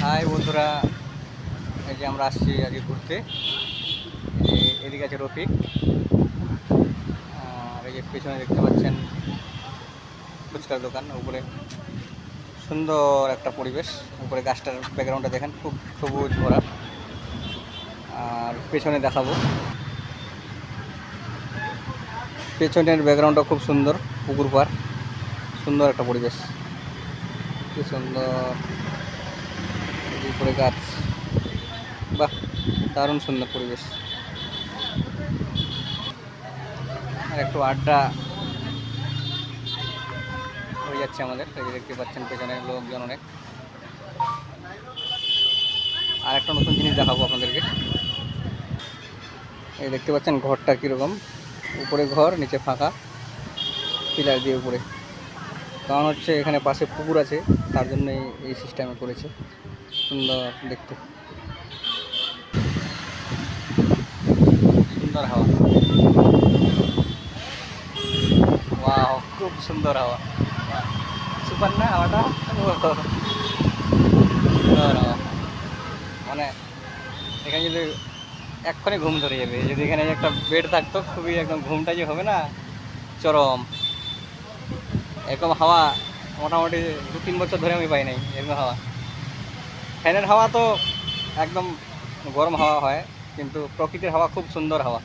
High বন্ধুরা, এই যে আমরা আসছি আজকে ঘুরতে। এদিকে আছে রফিক, আর এই যে পেছনে দেখতে পাচ্ছেন ফুচকার দোকান। উপরে সুন্দর একটা পরিবেশ, উপরে গাছটার ব্যাকগ্রাউন্ডটা দেখেন, খুব সবুজ ভরা। আর পেছনে দেখাবো, পেছনের ব্যাকগ্রাউন্ডটা খুব সুন্দর, পুকুর পাড়, সুন্দর একটা পরিবেশ, কি সুন্দর। উপরে গাছ, বাহ, দারুণ সুন্দর পরিবেশ। আর একটু আড্ডা হয়ে যাচ্ছে আমাদের। এই যে দেখতে পাচ্ছেন পেছনে লোকজন অনেক। আর একটা নতুন জিনিস দেখাবো আপনাদেরকে। এই দেখতে পাচ্ছেন ঘরটা কীরকম, উপরে ঘর, নিচে ফাঁকা, পিলার দিয়ে উপরে। কারণ হচ্ছে এখানে পাশে পুকুর আছে, তার জন্য এই সিস্টেমে করেছে। সুন্দর দেখতে, সুন্দর হাওয়া, ওয়াও, খুব সুন্দর হাওয়া, সুপার না হাওয়াটা, সুন্দর হাওয়া। মানে এখানে যদি এক্ষুনি ঘুম ধরে যাবে, যদি এখানে একটা বেড থাকতো, খুবই একদম ঘুমটা যে হবে না, চরম। এরকম হাওয়া মোটামুটি 2-3 বছর ধরে আমি পাই নাই এরকম হাওয়া। ফ্যানের হাওয়া তো একদম গরম হাওয়া হয়, কিন্তু প্রকৃতির হাওয়া খুব সুন্দর হাওয়া।